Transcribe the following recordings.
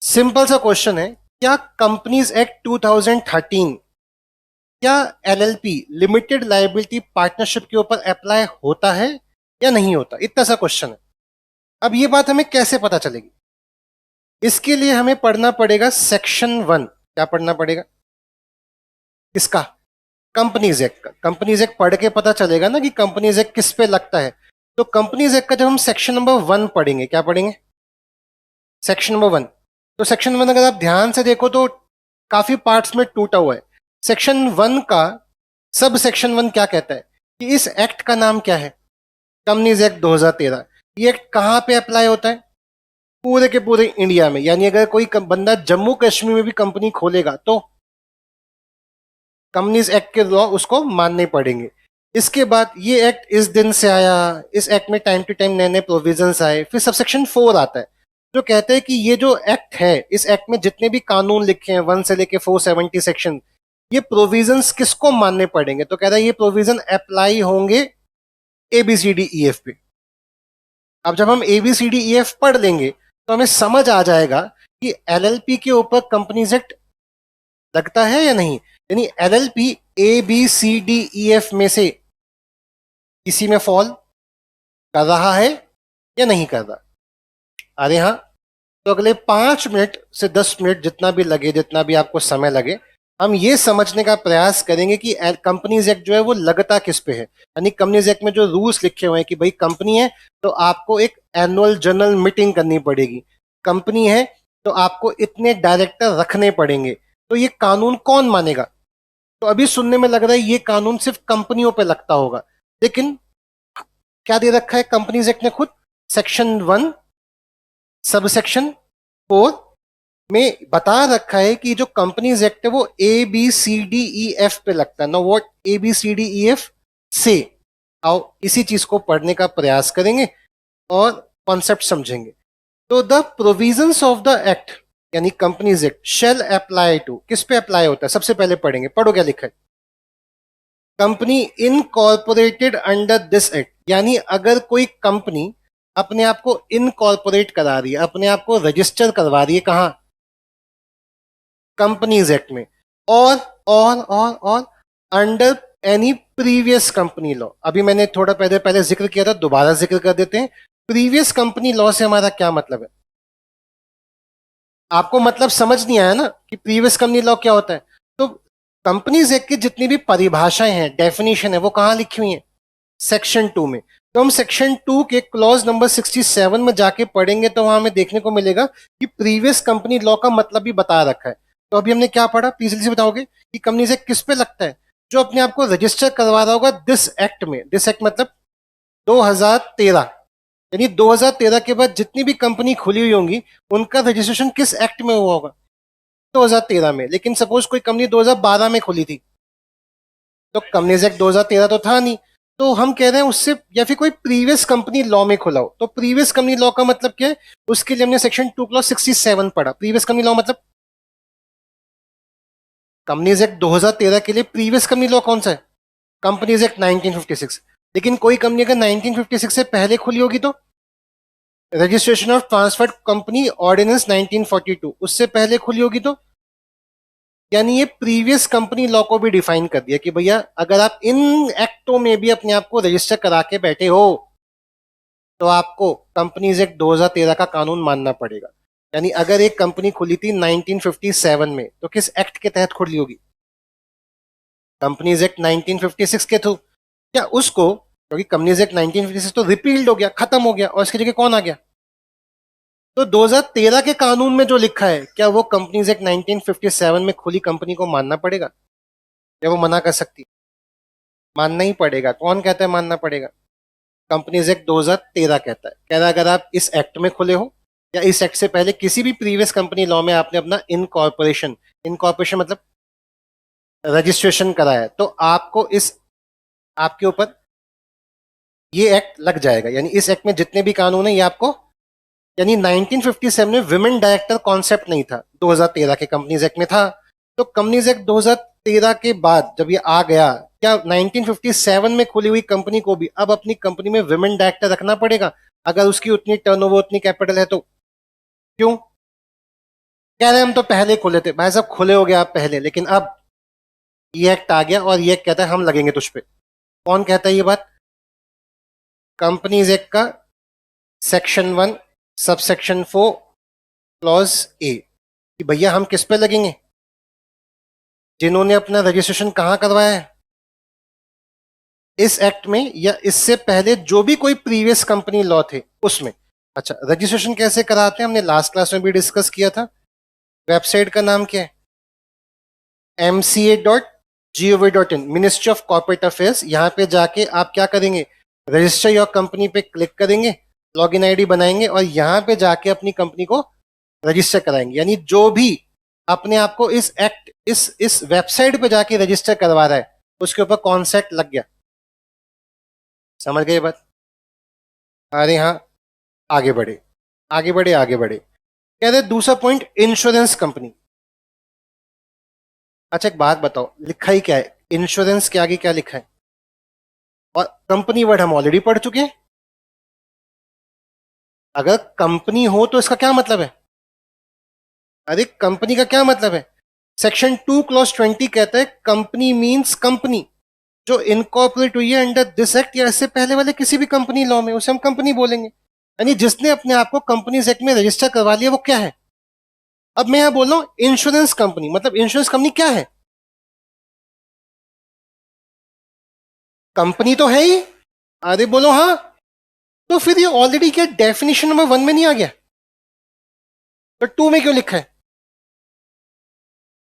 Simple सा question है, क्या कंपनीज एक्ट 2013 क्या एलएलपी लिमिटेड लायबिलिटी पार्टनरशिप के ऊपर अप्लाई होता है या नहीं होता? इतना सा क्वेश्चन है। अब ये बात हमें कैसे पता चलेगी? इसके लिए हमें पढ़ना पड़ेगा सेक्शन 1। क्या पढ़ना पड़ेगा? किसका? कंपनीज एक्ट का। कंपनीज एक्ट पढ़ के पता चलेगा ना कि कंपनीज एक्ट किस पे लगता है। तो कंपनीज एक्ट का जब हम सेक्शन नंबर 1 पढ़ेंगे, क्या पढ़ेंगे? Section number 1। तो सेक्शन 1 अगर आप ध्यान से देखो तो काफी पार्ट्स में टूटा हुआ है। सेक्शन 1 का सब सेक्शन 1 क्या कहता है कि इस एक्ट का नाम क्या है? Companies act 2013। ये एक्ट कहां पे अप्लाई होता है? पूरे के पूरे इंडिया में। यानी अगर कोई बंदा जम्मू कश्मीर में भी कंपनी खोलेगा तो कंपनीज एक्ट के लॉ उसको मानने पड़ेंगे। इसके बाद ये एक्ट इस दिन से आया, इस एक्ट में टाइम टू टाइम नए नए प्रोविजंस आए। फिर सबसेक्शन 4 आता है जो कहते हैं कि ये जो एक्ट है, इस एक्ट में जितने भी कानून लिखे हैं 1 से लेके 470 सेक्शन, ये प्रोविजंस किसको मानने पड़ेंगे? तो कह रहा है ये प्रोविजन अप्लाई होंगे ABCDEF पे। अब जब हम ABCDEF पढ़ लेंगे तो हमें समझ आ जाएगा कि एलएलपी के ऊपर कंपनीज एक्ट लगता है या नहीं। यानी एलएलपी ABCDEF में से किसी में फॉल कर रहा है या नहीं कर रहा? अरे हाँ। तो अगले 5 मिनट से 10 मिनट जितना भी लगे, जितना भी आपको समय लगे, हम ये समझने का प्रयास करेंगे कि कंपनीज एक्ट जो है वो लगता किस पे है। यानी कंपनीज एक्ट में जो रूल्स लिखे हुए हैं कि भाई कंपनी है तो आपको एक एनुअल जनरल मीटिंग करनी पड़ेगी, कंपनी है तो आपको इतने डायरेक्टर रखने पड़ेंगे। तो ये कानून कौन मानेगा? तो अभी सुनने में लग रहा है ये कानून सिर्फ कंपनियों पे लगता होगा, लेकिन क्या दे रखा है कंपनीज एक्ट ने खुद? सेक्शन 1 सब सेक्शन 4 में बता रखा है कि जो कंपनीज एक्ट है वो ABCDEF पे लगता है। ना व्हाट ABCDEF से। आओ इसी चीज को पढ़ने का प्रयास करेंगे और कॉन्सेप्ट समझेंगे। तो the provisions of the act यानी companies act shall apply to, किस पे अप्लाई होता है सबसे पहले पढ़ेंगे। पढ़ो क्या लिखा है। Company incorporated under this act, यानी अगर कोई कंपनी अपने आप को इनकॉर्पोरेट करा रही है, अपने आप को रजिस्टर करवा रही है, कहां? कंपनीज एक्ट में। और under any previous company law. अभी मैंने थोड़ा पहले पहले जिक्र किया था, दोबारा जिक्र कर देते हैं। प्रीवियस कंपनी लॉ से हमारा क्या मतलब है? आपको मतलब समझ नहीं आया ना कि प्रीवियस कंपनी लॉ क्या होता है? तो कंपनीज एक्ट की जितनी भी परिभाषाएं हैं, डेफिनेशन है, वो कहां लिखी हुई है? सेक्शन 2 में। तो हम सेक्शन 2 के क्लॉज नंबर 67 में जाके पढ़ेंगे तो वहां हमें देखने को मिलेगा कि प्रीवियस कंपनी लॉ का मतलब भी बता रखा है। तो अभी हमने क्या पढ़ा? प्लीज जल्दी से बताओगे कि कंपनी से किस पे लगता है? जो अपने आप को रजिस्टर करवा रहा होगा दिस एक्ट में। दिस एक्ट मतलब 2013। यानी 2013 के बाद जितनी भी कंपनी खुली हुई होंगी उनका रजिस्ट्रेशन किस एक्ट में हुआ होगा? 2013 में। लेकिन सपोज कोई कंपनी 2012 में खुली थी तो कंपनीज एक्ट 2013 तो था नहीं। तो हम कह रहे हैं उससे, या फिर कोई प्रीवियस कंपनी लॉ में खुला हो। तो प्रीवियस कंपनी लॉ का मतलब क्या है? उसके लिए हमने सेक्शन 2 क्लॉज 67 पढ़ा। प्रीवियस कंपनी लॉ मतलब कंपनीज एक्ट 2013 के लिए प्रीवियस कंपनी लॉ कौन सा है? Companies act 1956। लेकिन कोई कंपनी अगर 1956 से पहले खुली होगी तो registration of transferred company ordinance 1942 उससे पहले खुली होगी तो, यानी ये प्रीवियस कंपनी लॉ को भी डिफाइन कर दिया कि भैया अगर आप इन एक्टों में भी अपने आप को रजिस्टर करा के बैठे हो तो आपको कंपनीज एक्ट 2013 का कानून मानना पड़ेगा। यानी अगर एक कंपनी खुली थी 1957 में तो किस एक्ट के तहत खुली होगी? कंपनीज एक्ट 1956 के थ्रू। क्या उसको, क्योंकि कंपनीज एक्ट 1956 तो रिपील्ड हो गया, खत्म हो गया, और इसकी जगह कौन आ गया? तो 2013 के कानून में जो लिखा है क्या वो कंपनीज एक्ट 1957 में खुली कंपनी को मानना पड़ेगा या वो मना कर सकती? मानना ही पड़ेगा। कौन कहता है मानना पड़ेगा? कंपनीज एक्ट 2013 कहता है। कह रहा है अगर आप इस एक्ट में खुले हो या इस एक्ट से पहले किसी भी प्रीवियस कंपनी लॉ में आपने अपना इनकॉर्पोरेशन, इनकॉर्पोरेशन मतलब रजिस्ट्रेशन कराया है, तो आपको इस, आपके ऊपर ये एक्ट लग जाएगा। यानी इस एक्ट में जितने भी कानून है ये आपको, यानी 1957 में विमेन डायरेक्टर कॉन्सेप्ट नहीं था, 2013 के कंपनीज एक्ट में था। तो कंपनीज एक्ट 2013 के बाद जब ये आ गया, क्या 1957 में खुली हुई कंपनी को भी अब अपनी कंपनी में विमेन डायरेक्टर रखना पड़ेगा अगर उसकी उतनी टर्नओवर, उतनी कैपिटल है तो? क्यों? कह रहे हम तो पहले खुले थे। भाई साहब खुले हो गए आप पहले, लेकिन अब ये एक्ट आ गया और ये एक्ट कहता है हम लगेंगे तुझ पे। कौन कहता है ये बात? कंपनीज एक्ट का सेक्शन 1 सबसेक्शन 4 क्लॉज ए, कि भैया हम किस पे लगेंगे? जिन्होंने अपना रजिस्ट्रेशन कहां करवाया है, इस एक्ट में, या इससे पहले जो भी कोई प्रीवियस कंपनी लॉ थे उसमें। अच्छा, रजिस्ट्रेशन कैसे कराते हैं हमने लास्ट क्लास में भी डिस्कस किया था। वेबसाइट का नाम क्या है? mca.gov.in, ministry of corporate affairs. यहां पे जाके आप क्या करेंगे? रजिस्टर योर कंपनी पे क्लिक करेंगे, लॉगिन आईडी बनाएंगे और यहां पे जाके अपनी कंपनी को रजिस्टर कराएंगे। यानी जो भी अपने आप को इस एक्ट इस वेबसाइट पे जाके रजिस्टर करवा रहा है उसके ऊपर कौन सा एक्ट लग गया। समझ गए बात? अरे हाँ, आगे बढ़े आगे बढ़े आगे बढ़े। कह रहे दूसरा पॉइंट, इंश्योरेंस कंपनी। अच्छा एक बात बताओ, लिखा ही क्या है? इंश्योरेंस के आगे क्या लिखा है? और कंपनी वर्ड हम ऑलरेडी पढ़ चुके हैं। अगर कंपनी हो तो इसका क्या मतलब है? अरे कंपनी का क्या मतलब है? सेक्शन 2 क्लॉज 20 कहता है कंपनी मींस कंपनी जो इनकॉर्पोरेट हुई है अंडर दिस एक्ट या इससे पहले वाले किसी भी कंपनी लॉ में, उसे हम कंपनी बोलेंगे। यानी जिसने अपने आप को कंपनीज एक्ट में रजिस्टर करवा लिया वो क्या है? अब मैं यहां बोल रहा हूं इंश्योरेंस कंपनी, मतलब इंश्योरेंस कंपनी क्या है? कंपनी तो है ही। अरे बोलो हाँ। तो फिर ये ऑलरेडी क्या डेफिनेशन नंबर 1 में नहीं आ गया? तो 2 में क्यों लिखा है?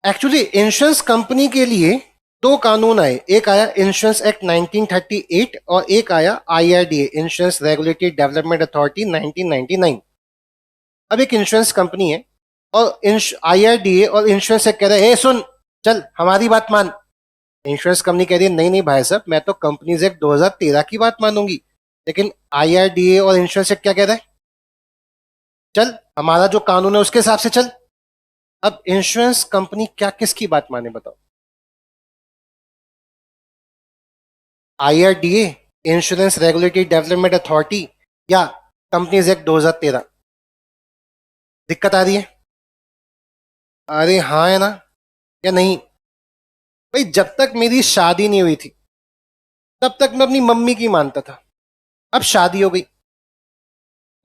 एक्चुअली इंश्योरेंस कंपनी के लिए दो कानून आए, एक आया इंश्योरेंस एक्ट 1938 और एक आया IRDA, insurance regulatory development authority 1999। अब एक इंश्योरेंस कंपनी है और आईआरडीए और इंश्योरेंस एक्ट कह रहा है ए सुन, चल हमारी बात मान। इंश्योरेंस कंपनी कह रही है नहीं नहीं भाई साहब, मैं तो कंपनीज एक्ट 2013 की बात मानूंगी। लेकिन आईआरडीए और इंश्योरेंस एक्ट क्या कह रहा है? चल हमारा जो कानून है उसके हिसाब से चल। अब इंश्योरेंस कंपनी क्या किसकी बात माने बताओ? IRDA, insurance regulatory development authority, या कंपनीज एक्ट 2013? दिक्कत आ रही है? अरे हाँ है ना, या नहीं? भाई जब तक मेरी शादी नहीं हुई थी तब तक मैं अपनी मम्मी की मानता था। अब शादी हो गई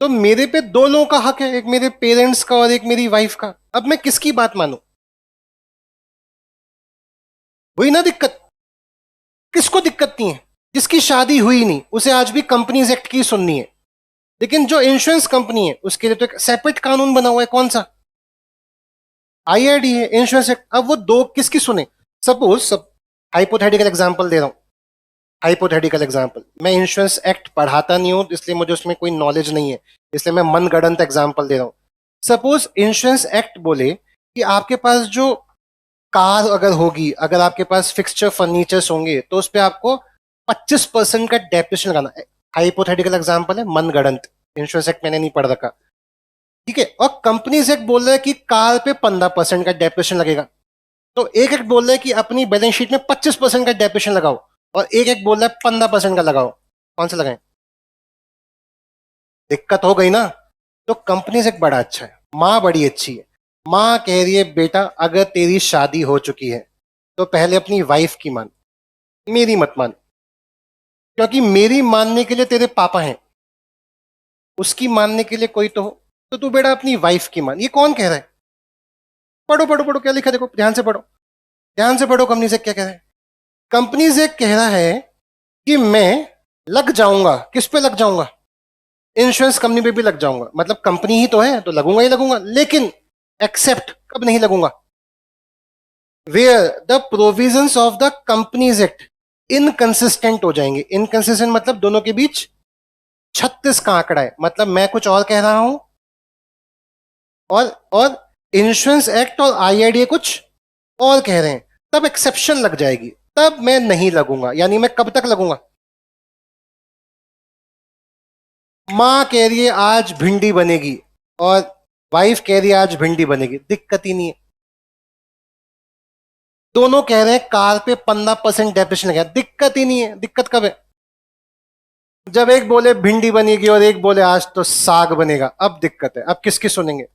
तो मेरे पे दो लोगों का हक है, एक मेरे पेरेंट्स का और एक मेरी वाइफ का। अब मैं किसकी बात मानूं? वही ना दिक्कत। किसको दिक्कत नहीं है? जिसकी शादी हुई नहीं उसे आज भी कंपनीज एक्ट की सुननी है। लेकिन जो इंश्योरेंस कंपनी है उसके लिए तो एक सेपरेट कानून बना हुआ है। कौन सा? आईआरडी है, इंश्योरेंस एक्ट। अब वो दो किसकी सुने? सपोज सब हाइपोथेटिकल एग्जांपल दे रहा हूं। हाइपोथेटिकल एग्जांपल, मैं इंश्योरेंस एक्ट पढ़ाता नहीं हूं इसलिए मुझे उसमें कोई नॉलेज नहीं है, इसलिए मैं मनगढ़ंत एग्जांपल दे रहा हूं। सपोज इंश्योरेंस एक्ट बोले कि आपके पास जो कार अगर होगी, अगर आपके पास फिक्सचर फर्नीचर्स होंगे तो उस पर आपको 25% का डेप्रिसिएशन लगाना है। हाइपोथेटिकल एग्जांपल है, मनगढ़ंत, इंश्योरेंस एक्ट मैंने नहीं पढ़ रखा। ठीक है, और कंपनीज एक्ट बोल रहा है कि कार पे 15% का डेप्रिसिएशन लगेगा। तो एक एक्ट बोल रहा है कि अपनी बैलेंस शीट में 25% का डेप्रिसिएशन लगाओ और एक एक्ट बोल रहा है 15% का लगाओ। कौन सा लगाएं? दिक्कत हो गई ना। तो कंपनीज एक्ट बड़ा अच्छा है, माँ बड़ी अच्छी है। माँ कह रही है बेटा अगर तेरी शादी हो चुकी है तो पहले अपनी वाइफ की मान, मेरी मत मान। क्योंकि मेरी मानने के लिए तेरे पापा हैं, उसकी मानने के लिए कोई तो हो। तो तू बेटा अपनी वाइफ की मान। ये कौन कह रहा है? पढ़ो पढ़ो पढ़ो क्या लिखा, देखो ध्यान से पढ़ो, ध्यान से पढ़ो। कंपनी से क्या कह रहा है? कंपनी से कह रहा है कि मैं लग जाऊंगा, किस पे लग जाऊंगा? इंश्योरेंस कंपनी पे भी लग जाऊंगा। मतलब कंपनी ही तो है तो लगूंगा ही लगूंगा, लेकिन एक्सेप्ट कब नहीं लगूंगा? Where the provisions of the companies act inconsistent हो जाएंगे। इनकंसिस्टेंट मतलब दोनों के बीच 36 का आंकड़ा है, मतलब मैं कुछ और कह रहा हूं और इंश्योरेंस एक्ट और आईआईडी कुछ और कह रहे हैं, तब एक्सेप्शन लग जाएगी, तब मैं नहीं लगूंगा। यानी मैं कब तक लगूंगा? माँ कह रही है आज भिंडी बनेगी और वाइफ कह रही है आज भिंडी बनेगी, दिक्कत ही नहीं है। दोनों कह रहे हैं कार पे 15% डेप्रिसिएशन लगेगा, दिक्कत ही नहीं है। दिक्कत कब है? जब एक बोले भिंडी बनेगी और एक बोले आज तो साग बनेगा, अब दिक्कत है। अब किसकी सुनेंगे?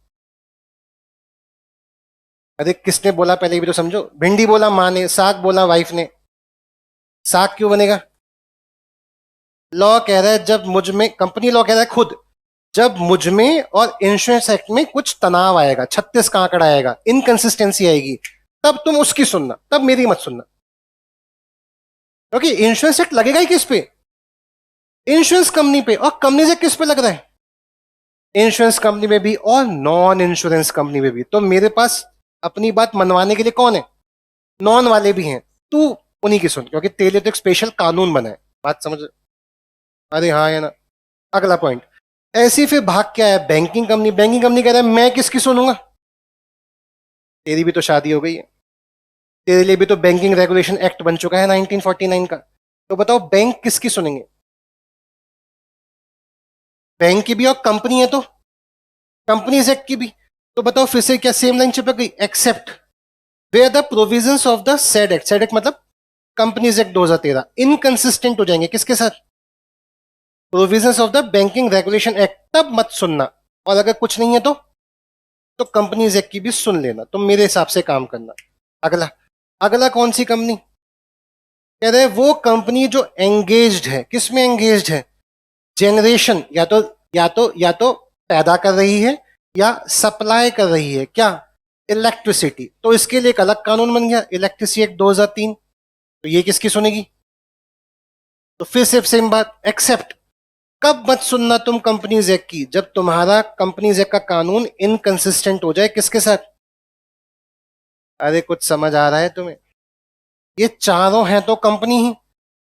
अरे किसने बोला पहले ये भी तो समझो। भिंडी बोला माँ ने, साग बोला वाइफ ने। साग क्यों बनेगा? लॉ कह रहा है जब मुझ में, कंपनी लॉ कह रहा है खुद, जब मुझ में और इंश्योरेंस एक्ट में कुछ तनाव आएगा, 36 का आंकड़ा आएगा, इनकंसिस्टेंसी आएगी, तब तुम उसकी सुनना, तब मेरी मत सुनना। क्योंकि इंश्योरेंस एक्ट लगेगा ही किस पे? इंश्योरेंस कंपनी पे। और कंपनी से किस पे लग रहा है? इंश्योरेंस कंपनी में भी और नॉन इंश्योरेंस कंपनी में भी। तो मेरे पास अपनी बात मनवाने के लिए कौन है? नॉन वाले भी हैं। तू उन्हीं की सुन, क्योंकि तेरे लिए तो एक स्पेशल कानून बना है। बात समझ? अरे हाँ या ना? अगला पॉइंट, ऐसी फिर भाग क्या है बैंकिंग कंपनी। बैंकिंग कंपनी कह रहा है मैं किसकी सुनूंगा? तेरी भी तो शादी हो गई है, तेरे लिए भी तो बैंकिंग रेगुलेशन एक्ट बन चुका है 1949 का। तो बताओ बैंक किसकी सुनेंगे? बैंक की भी, और कंपनी है तो कंपनीज एक्ट की भी। तो बताओ फिर से क्या सेम लाइन चिपक गई? Except where the provisions of the said act, said act मतलब कंपनीज एक्ट 2013 इनकंसिस्टेंट हो जाएंगे किसके साथ? Provisions of the banking regulation act, तब मत सुनना। और अगर कुछ नहीं है तो कंपनीज एक्ट की भी सुन लेना, तुम मेरे हिसाब से काम करना। अगला, अगला कौन सी कंपनी? कह रहे वो कंपनी जो एंगेज्ड है, किसमें एंगेज्ड है? जनरेशन, या तो पैदा कर रही है या सप्लाई कर रही है क्या? इलेक्ट्रिसिटी। तो इसके लिए एक अलग कानून बन गया, इलेक्ट्रिसिटी एक्ट 2003। तो ये किसकी सुनेगी? तो फिर से सेम बात, एक्सेप्ट। कब मत सुनना तुम कंपनीज एक्ट की? जब तुम्हारा कंपनीज एक्ट का कानून इनकंसिस्टेंट हो जाए किसके साथ? अरे कुछ समझ आ रहा है तुम्हें? ये चारों हैं तो कंपनी ही,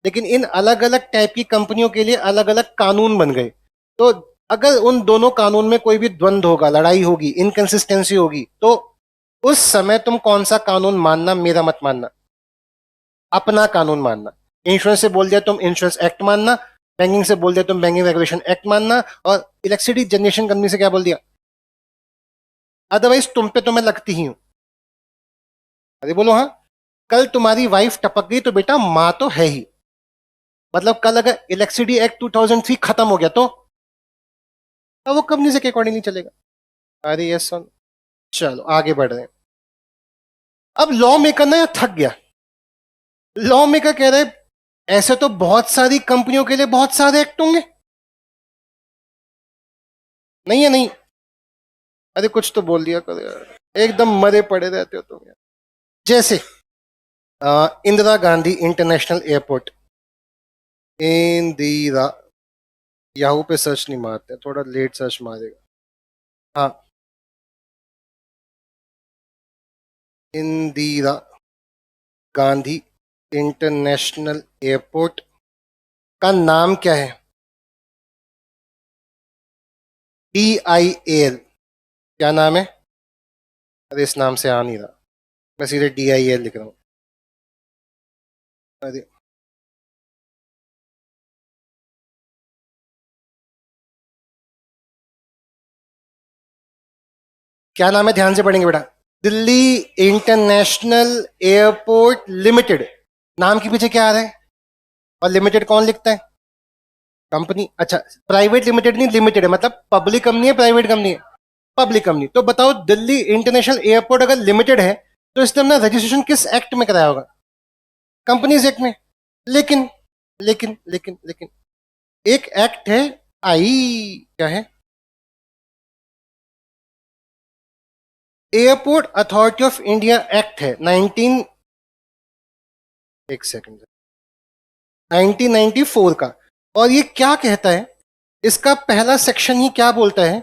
लेकिन इन अलग अलग टाइप की कंपनियों के लिए अलग अलग कानून बन गए। तो अगर उन दोनों कानून में कोई भी द्वंद्व होगा, लड़ाई होगी, इनकंसिस्टेंसी होगी, तो उस समय तुम कौन सा कानून मानना, मेरा मत मानना, अपना कानून मानना। इंश्योरेंस से बोल दिया तुम इंश्योरेंस एक्ट मानना, बैंकिंग से बोल दिया तुम बैंकिंग रेगुलेशन एक्ट मानना, और इलेक्ट्रिसिटी जनरेशन कंपनी से क्या बोल दिया? अदरवाइज तुम पे तो मैं लगती ही हूं। अरे बोलो हाँ। कल तुम्हारी वाइफ टपक गई तो बेटा माँ तो है ही। मतलब कल अगर इलेक्ट्रिसिटी एक्ट 2003 खत्म हो गया तो वो कंपनी से के अकॉर्डिंगली चलेगा। अरे यस सर। चलो आगे बढ़ रहे हैं। अब लॉ मेकर ना थक गया। लॉ मेकर कह रहे ऐसे तो बहुत सारी कंपनियों के लिए बहुत सारे एक्ट होंगे। नहीं है नहीं। अरे कुछ तो बोल दिया करो यार, एकदम मरे पड़े रहते हो तुम यार। जैसे Indira Gandhi international airport. Indira, Yahoo पे सर्च नहीं मारते, थोड़ा लेट सर्च मारेगा। हाँ, इंदिरा गांधी इंटरनेशनल एयरपोर्ट का नाम क्या है? DIAL। क्या नाम है? अरे इस नाम से आ नहीं रहा, मैं सीधे DIAL लिख रहा हूँ। अरे क्या नाम है, ध्यान से पढ़ेंगे बेटा। Delhi international airport limited. नाम के पीछे क्या आ रहा है? और लिमिटेड कौन लिखता है? कंपनी। अच्छा, प्राइवेट लिमिटेड नहीं, लिमिटेड है मतलब पब्लिक कंपनी है, प्राइवेट कंपनी है? Public company. तो बताओ दिल्ली इंटरनेशनल एयरपोर्ट अगर लिमिटेड है तो इसने अपना रजिस्ट्रेशन किस एक्ट में कराया होगा? कंपनीज एक्ट में। लेकिन लेकिन एक एक्ट है, आई, क्या है? Airport authority of India act है 19, एक सेकंड, 1994 का। और ये क्या कहता है? इसका पहला सेक्शन ही क्या बोलता है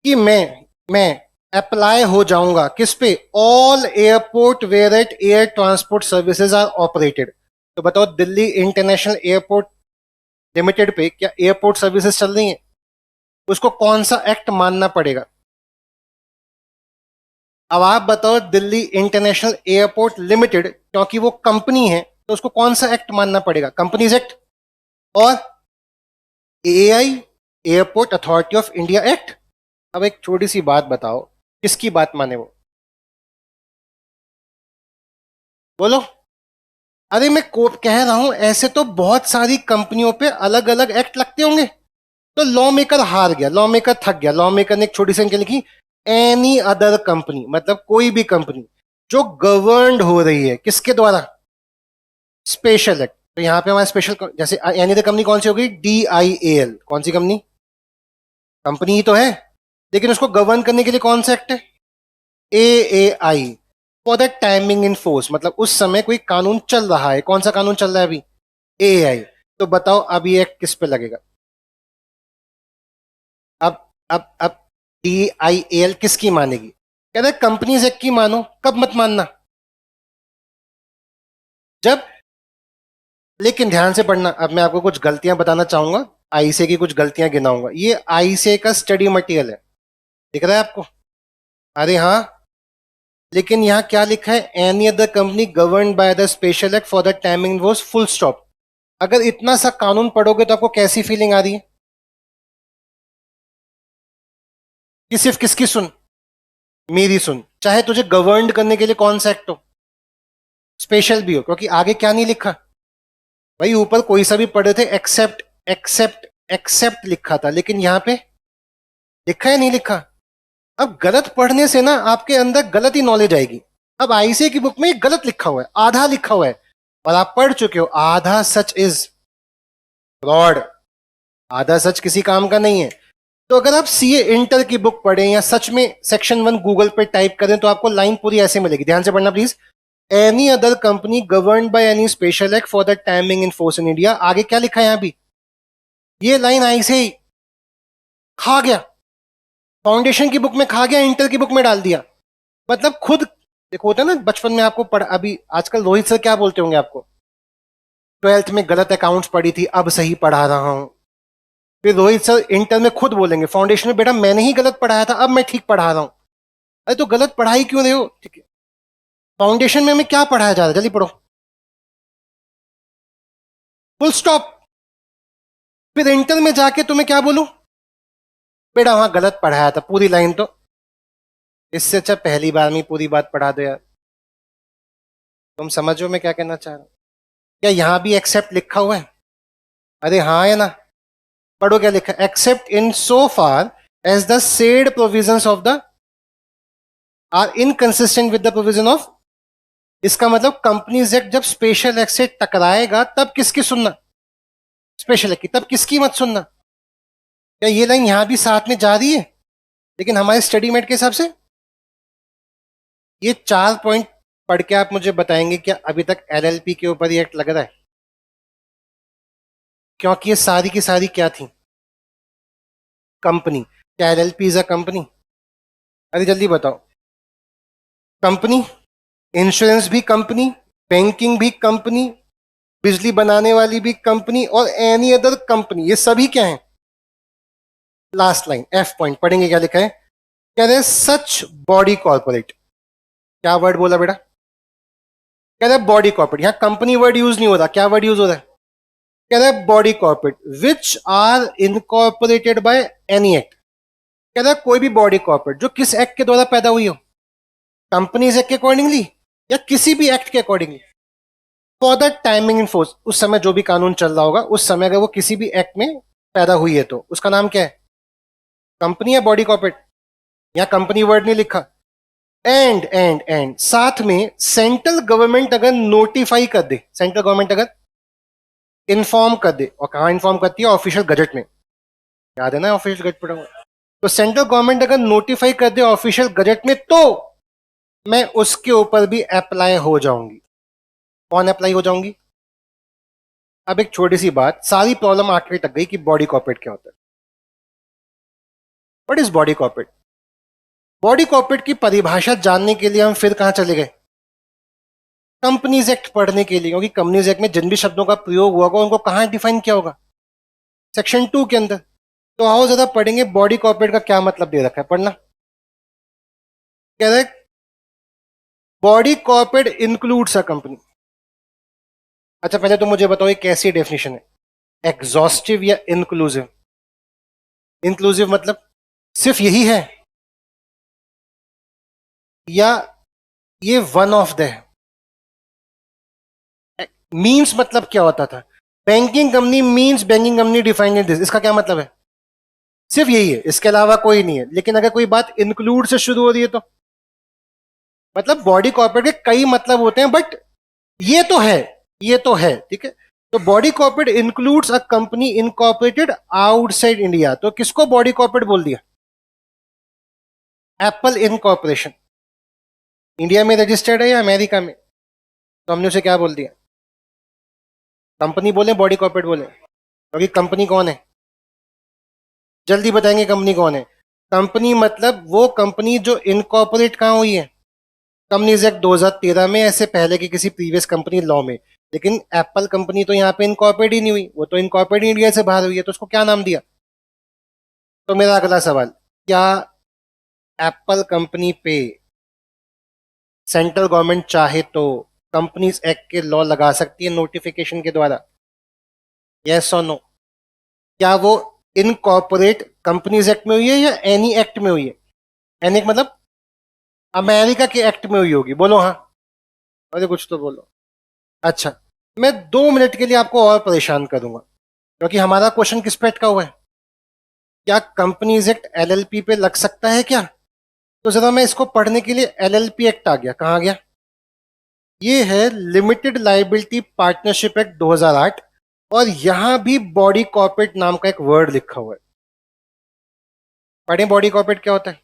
कि मैं अप्लाई हो जाऊंगा किस पे? All airport where at air transport services are operated. तो बताओ दिल्ली इंटरनेशनल एयरपोर्ट लिमिटेड पे क्या एयरपोर्ट सर्विसेज चल रही हैं? उसको कौन सा एक्ट मानना पड़ेगा? अब आप बताओ, दिल्ली इंटरनेशनल एयरपोर्ट लिमिटेड क्योंकि वो कंपनी है तो उसको कौन सा एक्ट मानना पड़ेगा? कंपनीज एक्ट और AI, airport authority of India act. अब एक छोटी सी बात बताओ, किसकी बात माने वो? बोलो। अरे मैं कोर्ट कह रहा हूं ऐसे तो बहुत सारी कंपनियों पे अलग अलग एक्ट लगते होंगे। तो लॉ मेकर हार गया, लॉ मेकर थक गया। लॉ मेकर ने एक छोटी सी लिखी, एनी अदर कंपनी, मतलब कोई भी कंपनी जो गवर्नड हो रही है किसके द्वारा? Special act. तो यहां पे हमारा स्पेशल, जैसे एनी अदर कंपनी कौन सी होगी? DIAL। कौन सी कंपनी? कंपनी ही तो है, लेकिन उसको गवर्न करने के लिए कौन सा एक्ट है? AAI। For the timing in force, मतलब उस समय कोई कानून चल रहा है। कौन सा कानून चल रहा है अभी? AAI। तो बताओ अब ये एक्ट किस पे लगेगा? अब DIAL किसकी मानेगी? कह रहे कंपनीज एक्ट की मानो। कब मत मानना? जब, लेकिन ध्यान से पढ़ना। अब मैं आपको कुछ गलतियां बताना चाहूंगा, आईसीए की कुछ गलतियां गिनाऊंगा। ये आईसीए का स्टडी मटेरियल है, दिख रहा है आपको? अरे हाँ, लेकिन यहां क्या लिखा है? Any other company govern by the special act for the timing was full stop. अगर इतना सा कानून पढ़ोगे तो आपको कैसी फीलिंग आ रही है? कि सिर्फ किसकी सुन? मेरी सुन। चाहे तुझे गवर्न करने के लिए कौन सा एक्ट हो, स्पेशल भी हो, क्योंकि आगे क्या नहीं लिखा भाई? ऊपर कोई सा भी पढ़े थे, एक्सेप्ट एक्सेप्ट एक्सेप्ट लिखा था, लेकिन यहां पे लिखा है नहीं लिखा। अब गलत पढ़ने से ना आपके अंदर गलत ही नॉलेज आएगी। अब आईसीए की बुक में गलत लिखा हुआ है, आधा लिखा हुआ है, और आप पढ़ चुके हो आधा सच इज फ्रॉड। आधा सच किसी काम का नहीं है। तो अगर आप सीए इंटर की बुक पढ़ें या सच में सेक्शन 1 गूगल पे टाइप करें तो आपको लाइन पूरी ऐसे मिलेगी। ध्यान से पढ़ना please. Any other company govern by any special act for the timing in force in India. आगे क्या लिखा है यहां भी? ये लाइन ऐसे ही खा गया, फाउंडेशन की बुक में खा गया, इंटर की बुक में डाल दिया। मतलब खुद देखो, होता है ना बचपन में आपको पढ़, अभी आजकल रोहित सर क्या बोलते होंगे आपको? 12th में गलत अकाउंट्स पढ़ी थी, अब सही पढ़ा रहा हूं। फिर रोहित सर इंटर में खुद बोलेंगे फाउंडेशन में, बेटा मैंने ही गलत पढ़ाया था, अब मैं ठीक पढ़ा रहा हूं। अरे तो गलत पढ़ाई क्यों रहे हो? ठीक है, फाउंडेशन में हमें क्या पढ़ाया जा रहा है? जल्दी पढ़ो, फुल स्टॉप। फिर इंटर में जाके तुम्हें क्या बोलूं? बेटा वहां गलत पढ़ाया था, पूरी लाइन तो। इससे अच्छा पहली बार में पूरी बात पढ़ा दो यार। तुम समझो मैं क्या कहना चाह रहा हूं? क्या यहां भी एक्सेप्ट लिखा हुआ है? अरे हाँ है ना? पढ़ो क्या लिखा है? Except in so far as the said provisions of the are inconsistent with the provision of. इसका मतलब कंपनीज एक्ट जब स्पेशल एक्ट से टकराएगा तब किसकी सुनना? स्पेशल एक्ट की। तब किसकी मत सुनना? क्या ये लाइन यहां भी साथ में जा रही है? लेकिन हमारे स्टडी मेट के हिसाब से ये 4 पॉइंट पढ़ के आप मुझे बताएंगे क्या अभी तक एलएलपी के ऊपर ये एक्ट लग रहा है? क्योंकि ये सारी की सारी क्या थी? कंपनी। क्या एलएलपी इज अ कंपनी? अरे जल्दी बताओ। कंपनी, इंश्योरेंस भी कंपनी, बैंकिंग भी कंपनी, बिजली बनाने वाली भी कंपनी, और एनी अदर कंपनी, ये सभी क्या है? लास्ट लाइन एफ पॉइंट पढ़ेंगे क्या लिखा है? कह रहे सच बॉडी कॉर्पोरेट। क्या वर्ड बोला बेटा? कह रहे बॉडी कॉर्पोरेट। यहां कंपनी वर्ड यूज नहीं हो रहा, क्या वर्ड यूज हो रहा है? कह रहे body corporate which are incorporated by any act. कह रहा कोई भी बॉडी कॉर्पोरेट जो किस एक्ट के द्वारा पैदा हुई हो? कंपनीज एक्ट के अकॉर्डिंगली या किसी भी एक्ट के accordingly? For the timing in force, उस समय जो भी कानून चल रहा होगा उस समय अगर वो किसी भी एक्ट में पैदा हुई है तो उसका नाम क्या है? कंपनी या बॉडी कॉर्पोरेट? यहां कंपनी वर्ड नहीं लिखा। एंड साथ में सेंट्रल गवर्नमेंट अगर नोटिफाई कर दे, सेंट्रल गवर्नमेंट अगर इन्फॉर्म कर दे, और कहां इन्फॉर्म करती है? ऑफिशियल गजट में। याद है ना ऑफिशियल गजट पढ़ा हुआ? तो सेंट्रल गवर्नमेंट अगर नोटिफाई कर दे ऑफिशियल गजट में तो मैं उसके ऊपर भी अप्लाई हो जाऊंगी। कौन अप्लाई हो जाऊंगी? अब एक छोटी सी बात, सारी प्रॉब्लम आखिर तक गई कि बॉडी कॉर्पोरेट क्या होता है। What is body corporate? Body corporate की परिभाषा जानने के लिए हम फिर कहां चले गए? कंपनीज एक्ट पढ़ने के लिए, क्योंकि कंपनीज एक्ट में जिन भी शब्दों का प्रयोग हुआ होगा उनको कहां डिफाइन किया होगा? सेक्शन 2 के अंदर। तो आओ ज्यादा पढ़ेंगे बॉडी कॉर्पोरेट का क्या मतलब दे रखा है, पढ़ना। कह रहे body corporate includes a company. अच्छा पहले तो मुझे बताओ ये कैसी डेफिनेशन है? एग्जॉस्टिव या इंक्लूसिव? इंक्लूसिव मतलब सिर्फ यही है, या ये वन ऑफ द है? मींस मतलब क्या होता था? Banking company means banking company defined in this, इसका क्या मतलब है? सिर्फ यही है, इसके अलावा कोई नहीं है। लेकिन अगर कोई बात इंक्लूड से शुरू हो रही है तो मतलब बॉडी कॉर्पोरेट के कई मतलब होते हैं, बट ये तो है, ये तो है, ठीक है। तो body corporate includes a company incorporated outside India. तो किसको बॉडी कॉर्पोरेट बोल दिया? एप्पल इनकॉर्पोरेशन इंडिया में रजिस्टर्ड है या अमेरिका में? तो हमने उसे क्या बोल दिया? कंपनी बोले बॉडी कॉर्पोरेट बोले? क्योंकि कंपनी कौन है? जल्दी बताएंगे कंपनी कौन है। कंपनी मतलब वो कंपनी जो इनकॉर्पोरेट कहाँ हुई है? कंपनीज एक्ट 2013 में, ऐसे पहले की किसी प्रीवियस कंपनी लॉ में। लेकिन एप्पल कंपनी तो यहाँ पे इनकॉर्पोरेट ही नहीं हुई, वो तो इनकॉर्पोरेट इंडिया से बाहर हुई है, तो उसको क्या नाम दिया? तो मेरा अगला सवाल, क्या एप्पल कंपनी पे सेंट्रल गवर्नमेंट चाहे तो कंपनीज एक्ट के लॉ लगा सकती है नोटिफिकेशन के द्वारा? यस और नो? क्या वो इनकॉर्पोरेट कंपनीज एक्ट में हुई है या एनी एक्ट में हुई है? एनी मतलब अमेरिका के एक्ट में हुई होगी, बोलो हाँ। अरे कुछ तो बोलो। अच्छा, मैं 2 मिनट के लिए आपको और परेशान करूंगा, क्योंकि हमारा क्वेश्चन किस पे अटका हुआ है? क्या कंपनीज एक्ट एलएलपी पे लग सकता है क्या? तो जरा मैं इसको पढ़ने के लिए, एलएलपी एक्ट आ गया, कहाँ गया? ये है लिमिटेड लाइबिलिटी पार्टनरशिप एक्ट 2008, और यहां भी बॉडी कॉर्पोरेट नाम का एक वर्ड लिखा हुआ है। पढ़ें बॉडी कॉर्पोरेट क्या होता है।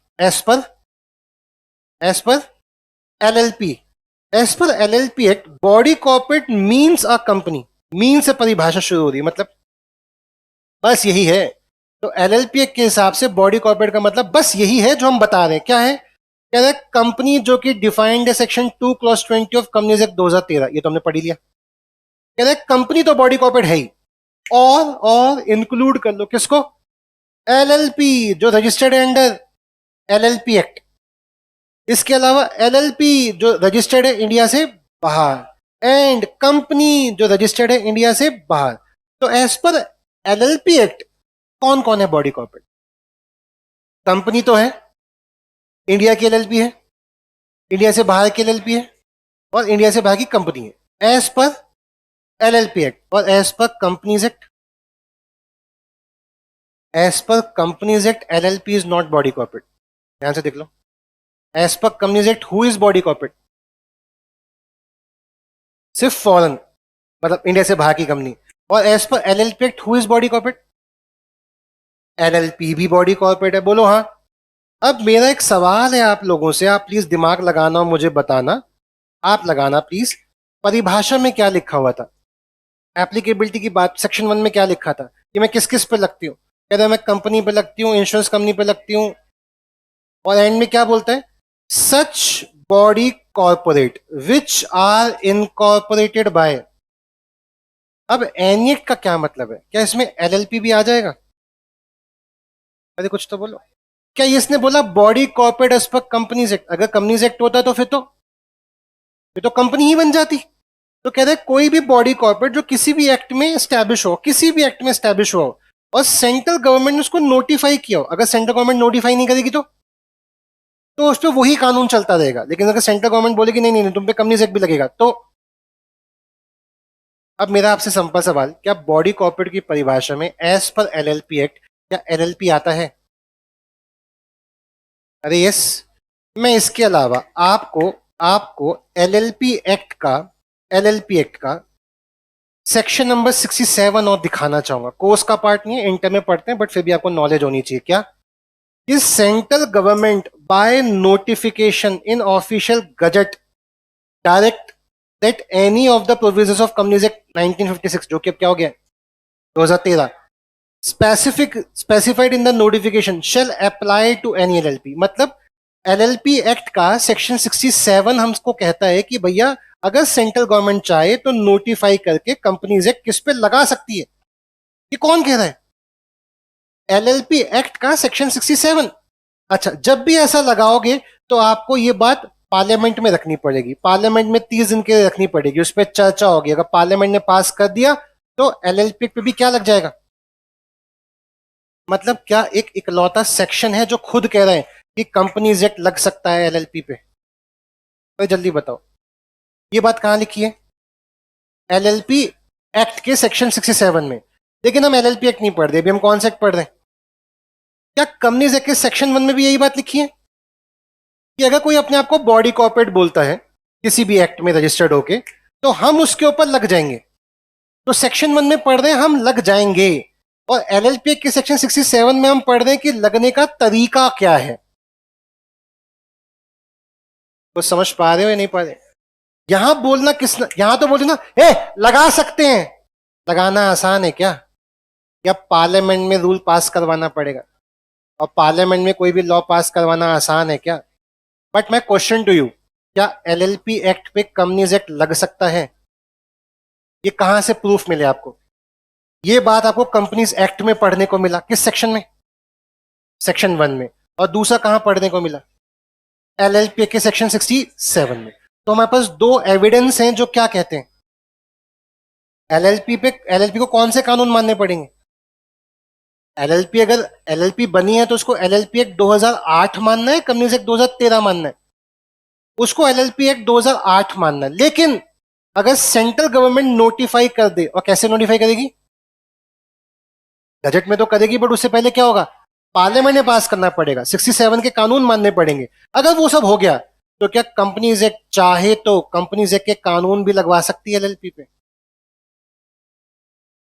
As per LLP, as per LLP act body corporate means a company. Mean से परिभाषा शुरू हो रही है, मतलब बस यही है। तो एलएलपी एक्ट के हिसाब से बॉडी कॉर्पोरेट का मतलब बस यही है जो हम बता रहे हैं। क्या है? कह रहे कंपनी जो कि डिफाइंड है section 2 clause 20 of companies act 2013, ये तो हमने पढ़ लिया। कह रहे कंपनी तो बॉडी कॉर्पोरेट है ही, और इंक्लूड कर लो किसको? एलएलपी जो रजिस्टर्ड है अंडर एलएलपी एक्ट। इसके अलावा एलएलपी जो रजिस्टर्ड है इंडिया से बाहर, एंड कंपनी जो रजिस्टर्ड है इंडिया से बाहर। तो एज पर एलएलपी एक्ट कौन कौन है बॉडी कॉर्पोरेट? कंपनी तो है, इंडिया की एलएलपी है, इंडिया से बाहर की एलएलपी है, और इंडिया से बाहर की कंपनी है, एज पर एलएलपी एक्ट। और as per companies act, as per companies act LLP is not body corporate. ध्यान से देख लो, as per companies act who is body corporate? सिर्फ फॉरेन, मतलब इंडिया से बाहर की कंपनी। और as per LLP act who is body corporate? LLP भी बॉडी कॉर्पोरेट है, बोलो हाँ। अब मेरा एक सवाल है आप लोगों से, आप प्लीज दिमाग लगाना और मुझे बताना, आप लगाना प्लीज। परिभाषा में क्या लिखा हुआ था? एप्लीकेबिलिटी की बात सेक्शन 1 में क्या लिखा था कि मैं किस किस पे लगती हूँ? कहता है मैं कंपनी पे लगती हूँ, इंश्योरेंस कंपनी पे लगती हूँ, और एंड में क्या बोलता है? Such body corporate which are incorporated by. अब एनिएक्ट का क्या मतलब है? क्या इसमें एलएलपी भी आ जाएगा? अरे कुछ तो बोलो। क्या इसने बोला body corporate as per companies act? अगर कंपनीज एक्ट होता तो फिर तो कंपनी ही बन जाती। तो कह रहे कोई भी बॉडी कॉर्पोरेट जो किसी भी एक्ट में स्टैब्लिश हो, किसी भी एक्ट में स्टैब्लिश हो, और सेंट्रल गवर्नमेंट ने उसको नोटिफाई किया हो, अगर सेंट्रल गवर्नमेंट नोटिफाई नहीं करेगी तो उस पर वही कानून चलता रहेगा। लेकिन अगर सेंट्रल गवर्नमेंट बोलेगी नहीं नहीं नहीं, तुम पे कंपनीज एक्ट भी लगेगा, तो अब मेरा आपसे सिंपल सवाल, क्या बॉडी कॉर्पोरेट की परिभाषा में एज पर एलएलपी एक्ट क्या एलएलपी आता है? अरे यस। मैं इसके अलावा आपको आपको एलएलपी एक्ट का सेक्शन नंबर 67 और दिखाना चाहूंगा। कोर्स का पार्ट नहीं है, इंटर में पढ़ते हैं, बट फिर भी आपको नॉलेज होनी चाहिए। क्या? कि central government by notification in official gazette direct that any of the provisions of companies act 1956, जो कि अब क्या हो गया 2013, specified in the notification shall apply to any LLP. मतलब एलएलपी एक्ट का सेक्शन 67 हमको कहता है कि भैया अगर सेंट्रल गवर्नमेंट चाहे तो नोटिफाई करके कंपनीज एक्ट किस पे लगा सकती है। ये कौन कह रहा है? एलएलपी एक्ट का सेक्शन 67। अच्छा, जब भी ऐसा लगाओगे तो आपको ये बात पार्लियामेंट में रखनी पड़ेगी, पार्लियामेंट में 30 दिन के लिए रखनी पड़ेगी, उस पर चर्चा होगी। अगर पार्लियामेंट ने पास कर दिया तो एलएलपी पे भी क्या लग जाएगा? मतलब क्या एक इकलौता सेक्शन है जो खुद कह रहे हैं कि कंपनीज एक्ट लग सकता है एलएलपी पे? तो जल्दी बताओ, ये बात कहां लिखी है? एलएलपी एक्ट के सेक्शन 67 में। लेकिन हम एलएलपी एक्ट नहीं पढ़ रहे, अभी हम कौन सा एक्ट पढ़ रहे हैं? क्या कंपनीज एक्ट के सेक्शन 1 में भी यही बात लिखी है? कि अगर कोई अपने आप को बॉडी कॉर्पोरेट बोलता है किसी भी एक्ट में रजिस्टर्ड होके, तो हम उसके ऊपर लग जाएंगे। तो सेक्शन 1 में पढ़ रहे हैं हम लग जाएंगे, और एलएलपी के सेक्शन 67 में हम पढ़ रहे हैं कि लगने का तरीका क्या है। तो समझ पा रहे हो या नहीं पा रहे? यहां बोलना यहां तो बोलते ना, लगा सकते हैं। लगाना आसान है क्या? या पार्लियामेंट में रूल पास करवाना पड़ेगा? और पार्लियामेंट में कोई भी लॉ पास करवाना आसान है क्या? बट मैं क्वेश्चन टू यू, क्या एलएलपी एक्ट पे कंपनीज एक्ट लग सकता है? ये कहां से प्रूफ मिले आपको? ये बात आपको कंपनीज एक्ट में पढ़ने को मिला, किस सेक्शन में? सेक्शन 1 में। और दूसरा कहां पढ़ने को मिला? एलएलपी के सेक्शन 67 में। तो हमारे पास दो एविडेंस हैं जो क्या कहते हैं, एलएलपी को कौन से कानून मानने पड़ेंगे? एलएलपी अगर एलएलपी बनी है तो उसको एलएलपी एक्ट 2008 मानना है, कंपनीज एक्ट 2013 मानना है? उसको एलएलपी एक्ट 2008 मानना है। लेकिन अगर सेंट्रल गवर्नमेंट नोटिफाई कर दे, और कैसे नोटिफाई करेगी? बजट में तो करेगी, बट उससे पहले क्या होगा? पार्लियामेंट में पास करना पड़ेगा, 67 के कानून मानने पड़ेंगे। अगर वो सब हो गया तो क्या कंपनीज एक्ट चाहे तो कंपनीज एक्ट के कानून भी लगवा सकती है एलएलपी पे?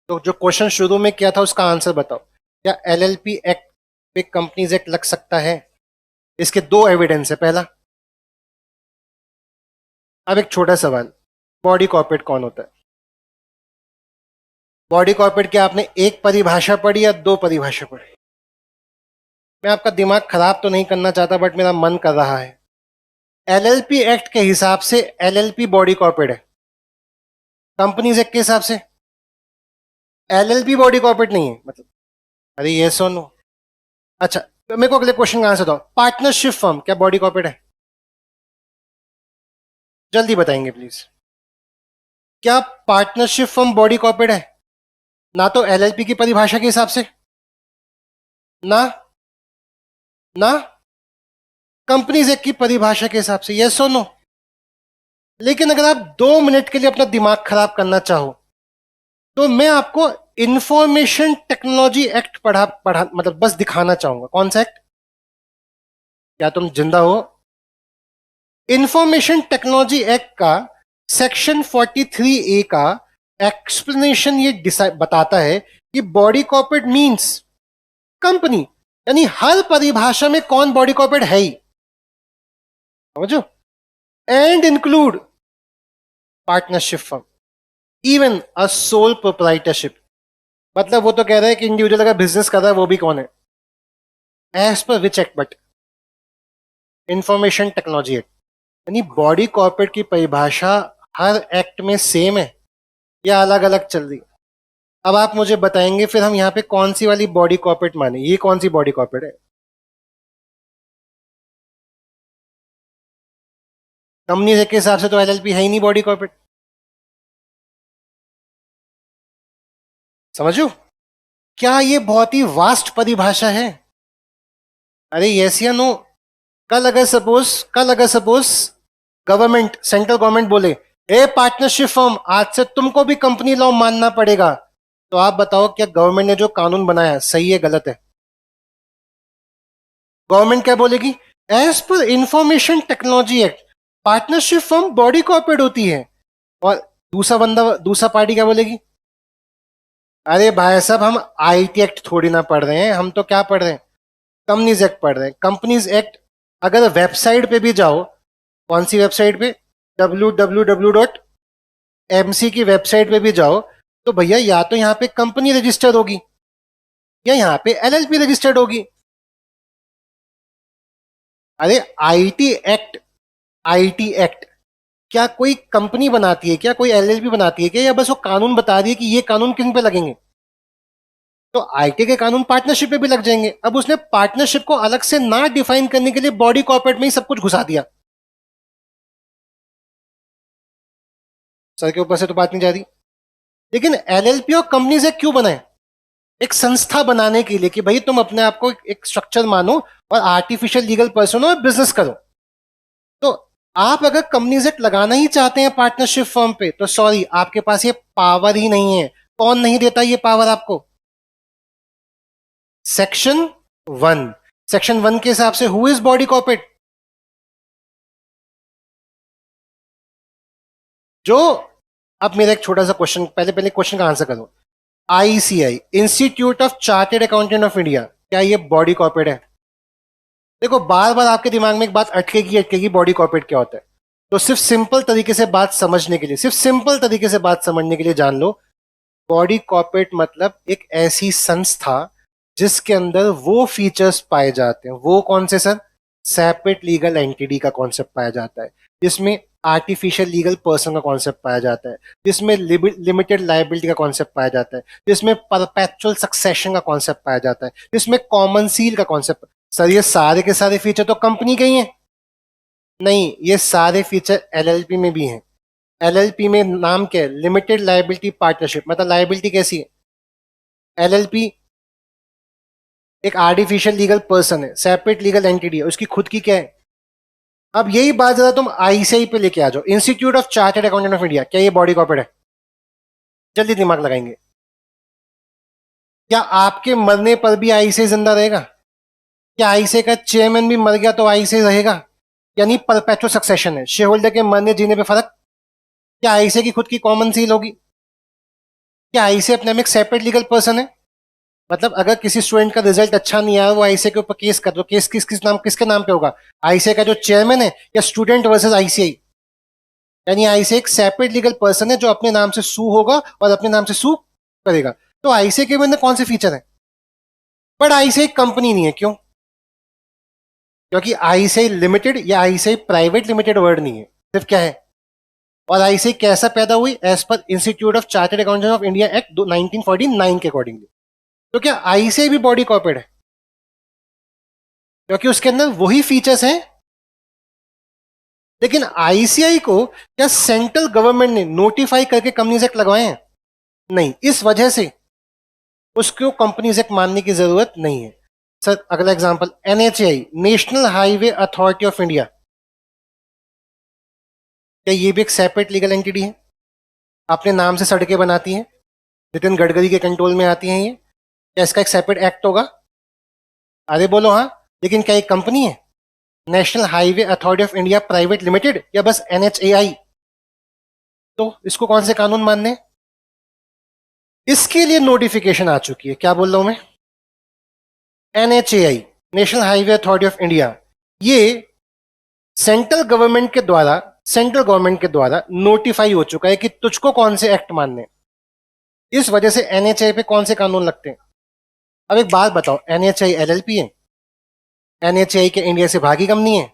तो जो क्वेश्चन शुरू में किया था उसका आंसर बताओ, क्या एलएलपी एक्ट पे कंपनीज एक्ट लग सकता है? इसके दो एविडेंस है। पहला, अब एक छोटा सवाल, बॉडी कॉर्पोरेट कौन होता है? बॉडी कॉर्पोरेट की आपने एक परिभाषा पढ़ी या दो परिभाषा पढ़ी? मैं आपका दिमाग खराब तो नहीं करना चाहता, बट मेरा मन कर रहा है। एलएलपी एक्ट के हिसाब से एलएलपी बॉडी कॉर्पोरेट है, कंपनीज एक्ट के हिसाब से एलएलपी बॉडी कॉर्पोरेट नहीं है। मतलब अरे ये सुनो, अच्छा तो मेरे को अगले क्वेश्चन का आंसर दो, पार्टनरशिप फर्म क्या बॉडी कॉर्पोरेट है? जल्दी बताएंगे प्लीज। क्या पार्टनरशिप फर्म बॉडी कॉर्पोरेट है? ना तो एलएलपी की परिभाषा के हिसाब से, ना ना कंपनीज एक्ट की परिभाषा के हिसाब से। यस और नो? लेकिन अगर आप 2 मिनट के लिए अपना दिमाग खराब करना चाहो तो मैं आपको इंफॉर्मेशन टेक्नोलॉजी एक्ट पढ़ा पढ़ा मतलब बस दिखाना चाहूंगा। कौन सा एक्ट? क्या तुम जिंदा हो? इंफॉर्मेशन टेक्नोलॉजी एक्ट का सेक्शन 43A का एक्सप्लेनेशन ये बताता है कि बॉडी कॉर्पोरेट मींस कंपनी, यानी हर परिभाषा में कौन बॉडी कॉर्पोरेट है ही, समझो, and include partnership firm, even a sole proprietorship. मतलब वो तो कह रहा है कि इंडिविजुअल अगर बिजनेस कर रहा है वो भी कौन है, as per which act? But information technology act, यानी बॉडी कॉर्पोरेट की परिभाषा हर एक्ट में सेम है या अलग अलग चल रही है? अब आप मुझे बताएंगे फिर हम यहाँ पे कौन सी वाली बॉडी कॉर्पोरेट माने, ये कौन सी बॉडी कॉर्पोरेट है? कंपनी के हिसाब से तो एलएलपी है ही नहीं बॉडी कॉर्पोरेट, समझो? क्या ये बहुत ही वास्ट परिभाषा है? अरे यस या नो? कल अगर सपोज गवर्नमेंट, सेंट्रल गवर्नमेंट बोले ए पार्टनरशिप फर्म आज से तुमको भी कंपनी लॉ मानना पड़ेगा, तो आप बताओ क्या गवर्नमेंट ने जो कानून बनाया सही है गलत है? गवर्नमेंट क्या बोलेगी? As per information technology act partnership firm body corporate होती है। और दूसरा पार्टी क्या बोलेगी? अरे भाई साहब, हम आईटी एक्ट थोड़ी ना पढ़ रहे हैं, हम तो क्या पढ़ रहे हैं, कंपनीज एक्ट पढ़ रहे हैं। कंपनीज एक्ट अगर वेबसाइट पे भी जाओ, कौन सी वेबसाइट पे, www.mc की वेबसाइट पे भी जाओ, तो भैया या तो यहाँ पे कंपनी रजिस्टर्ड होगी या यहाँ पे एलएलपी रजिस्टर्ड होगी। अरे आईटी एक्ट क्या कोई कंपनी बनाती है क्या, कोई एलएलपी बनाती है क्या, या बस वो कानून बता रही है कि ये कानून किन पे लगेंगे? तो आईटी के कानून पार्टनरशिप पे भी लग जाएंगे। अब उसने पार्टनरशिप को अलग से ना डिफाइन करने के लिए बॉडी कॉर्पोरेट में ही सब कुछ घुसा दिया। सर के ऊपर से तो बात नहीं जा रही। लेकिन एलएलपी और कंपनी से क्यों बनाए? एक संस्था बनाने के लिए कि भाई तुम अपने आप को एक स्ट्रक्चर मानो और आर्टिफिशियल लीगल पर्सन हो और बिजनेस करो। तो आप अगर कंपनीज एक्ट लगाना ही चाहते हैं पार्टनरशिप फर्म पे, तो सॉरी, आपके पास ये पावर ही नहीं है। कौन नहीं देता ये पावर आपको? सेक्शन 1। सेक्शन 1 के हिसाब से हु इज बॉडी कॉर्पोरेट? जो अब मेरा एक छोटा सा क्वेश्चन, पहले क्वेश्चन का आंसर करो। ICI, institute of chartered accountant of India, क्या ये बॉडी कॉर्पोरेट है? देखो बार बार आपके दिमाग में एक बात अटकेगी, बॉडी कॉर्पोरेट क्या होता है। तो सिर्फ सिंपल तरीके से बात समझने के लिए, सिर्फ सिंपल तरीके से बात समझने के लिए जान लो, बॉडी कॉर्पोरेट मतलब एक ऐसी संस्था जिसके अंदर वो फीचर्स पाए जाते हैं। वो कौन से सर? सेपरेट लीगल एंटिटी का कॉन्सेप्ट पाया जाता है, जिसमें आर्टिफिशियल लीगल पर्सन का कॉन्सेप्ट पाया जाता है, जिसमें लिमिटेड लायबिलिटी का कॉन्सेप्ट पाया जाता है, जिसमें परपेचुअल सक्सेशन का कॉन्सेप्ट पाया जाता है, जिसमें कॉमन सील का कॉन्सेप्ट। सर ये सारे के सारे फीचर तो कंपनी के ही हैं? नहीं, ये सारे फीचर एलएलपी में भी हैं। एलएलपी में नाम क्या है? Limited liability partnership. मतलब लायबिलिटी कैसी है? एलएलपी एक आर्टिफिशियल लीगल पर्सन है, सेपरेट लीगल एंटिटी है, उसकी खुद की क्या है? अब यही बात जरा तुम आईसीआई पे लेके आ जाओ, institute of chartered accountant of India, क्या ये बॉडी कॉर्पोरेट है? जल्दी दिमाग लगाएंगे। क्या आपके मरने पर भी आईसीआई जिंदा रहेगा? क्या आईसीआई का चेयरमैन भी मर गया तो आईसीआई रहेगा? यानी परपेचुअल सक्सेशन है, शेयर होल्डर के मरने जीने पे फर्क। क्या आईसीआई की खुद की कॉमन सील होगी? क्या आईसीआई अपने में एक सेपरेट लीगल पर्सन है? मतलब अगर किसी स्टूडेंट का रिजल्ट अच्छा नहीं आया, वो आईसीआई के ऊपर केस कर, तो केस किस नाम, किसके नाम पे होगा? आईसीआई का जो चेयरमैन है, या स्टूडेंट वर्सेस आईसीआई? यानी आईसीआई एक सेपरेट लीगल पर्सन है जो अपने नाम से सू होगा और अपने नाम से सू करेगा। तो आईसीआई के अंदर कौन से फीचर है? बट आईसीआई कंपनी नहीं है, क्यों? क्योंकि आईसीआई लिमिटेड या आईसीआई प्राइवेट लिमिटेड वर्ड नहीं है, सिर्फ क्या है? और आईसीआई कैसा पैदा हुई? As per institute of chartered accountant of India act 1949 के अकॉर्डिंगली। तो क्या आईसीआई भी बॉडी कॉर्पोरेट है? क्योंकि उसके अंदर वही फीचर्स हैं। लेकिन आईसीआई को क्या सेंट्रल गवर्नमेंट ने नोटिफाई करके कंपनीज एक्ट लगवाए हैं? नहीं, इस वजह से उसको कंपनीज एक्ट मानने की जरूरत नहीं है। सर अगला example, NHAI, national highway authority of India, क्या ये भी एक सेपरेट लीगल एंटिटी है? अपने नाम से सड़कें बनाती हैं, नितिन गडकरी के कंट्रोल में आती हैं ये। क्या इसका एक सेपरेट एक्ट होगा? अरे बोलो हाँ। लेकिन क्या एक कंपनी है? National highway authority of India private limited, या बस एनएचएआई? तो इसको कौन से कानून मानने हैं? इसके लिए नोटिफिकेशन आ चुकी है, क्या बोल रहा हूं मैं? NHAI, national highway authority of India, ये सेंट्रल गवर्नमेंट के द्वारा नोटिफाई हो चुका है कि तुझको कौन से एक्ट मानने। इस वजह से एनएचएआई पे कौन से कानून लगते हैं? अब एक बात बताओ, एनएचएआई एलएलपी है, एनएचएआई के इंडिया से भागी कंपनी है,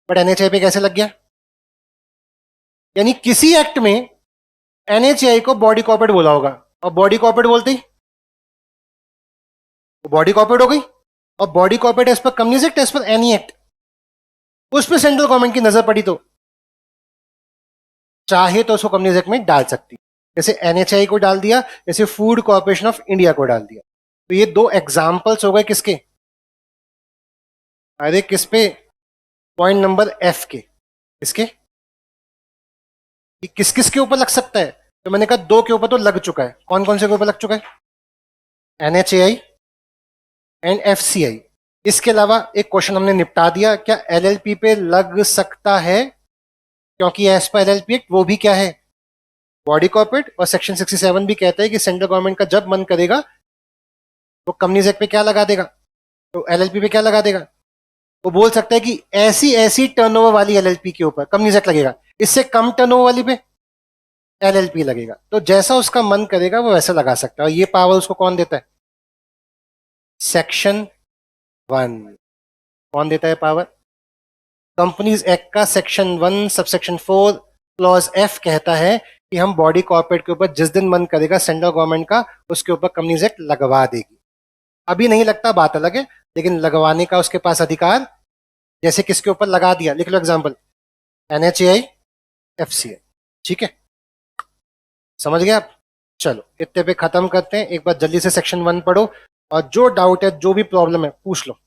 बट एनएचएआई पे कैसे लग गया? यानी किसी एक्ट में एनएचएआई को बॉडी कॉर्पोरेट बोला होगा, और बॉडी कॉर्पोरेट बोलते ही बॉडी कॉर्पोरेट हो गई। और body corporate as per companies act, as per any act, उस पर सेंट्रल गवर्नमेंट की नजर पड़ी तो चाहे तो उसको कंपनीज एक्ट में डाल सकती, जैसे एनएचआई को डाल दिया, जैसे फूड कॉर्पोरेशन ऑफ इंडिया को डाल दिया। तो ये दो एग्जाम्पल्स हो गए किसके? अरे किस पे? पॉइंट नंबर एफ के। किसके? किस किस के ऊपर लग सकता है? तो मैंने कहा दो के ऊपर तो लग चुका है। कौन कौन से के ऊपर लग चुका है? NHAI and FCI. इसके अलावा एक क्वेश्चन हमने निपटा दिया, क्या एलएलपी पे लग सकता है? क्योंकि एज पर एलएलपी एक्ट वो भी क्या है? Body corporate. और सेक्शन 67 भी कहता है कि सेंट्रल गवर्नमेंट का जब मन करेगा तो कंपनीज एक्ट पे क्या लगा देगा, तो एलएलपी पे क्या लगा देगा? वो बोल सकता है कि ऐसी ऐसी टर्नओवर वाली एलएलपी के ऊपर कंपनीज एक्ट लगेगा, इससे कम टर्नओवर वाली पे एलएलपी लगेगा। तो जैसा उसका मन करेगा वो वैसा लगा सकता है। और ये पावर उसको कौन देता है? सेक्शन 1। कौन देता है पावर? कंपनीज एक्ट का सेक्शन 1 सबसेक्शन 4 क्लॉज एफ कहता है कि हम बॉडी कॉर्पोरेट के ऊपर जिस दिन मन करेगा सेंट्रल गवर्नमेंट का, उसके ऊपर कंपनीज एक्ट लगवा देगी। अभी नहीं लगता, बात अलग है, लेकिन लगवाने का उसके पास अधिकार। जैसे किसके ऊपर लगा दिया, लिख लो एग्जांपल, एनएचएआई, एफसीआई। ठीक है, समझ गए आप? चलो इतने पे खत्म करते हैं। एक बार जल्दी से सेक्शन 1 पढ़ो, और जो डाउट है, जो भी प्रॉब्लम है, पूछ लो।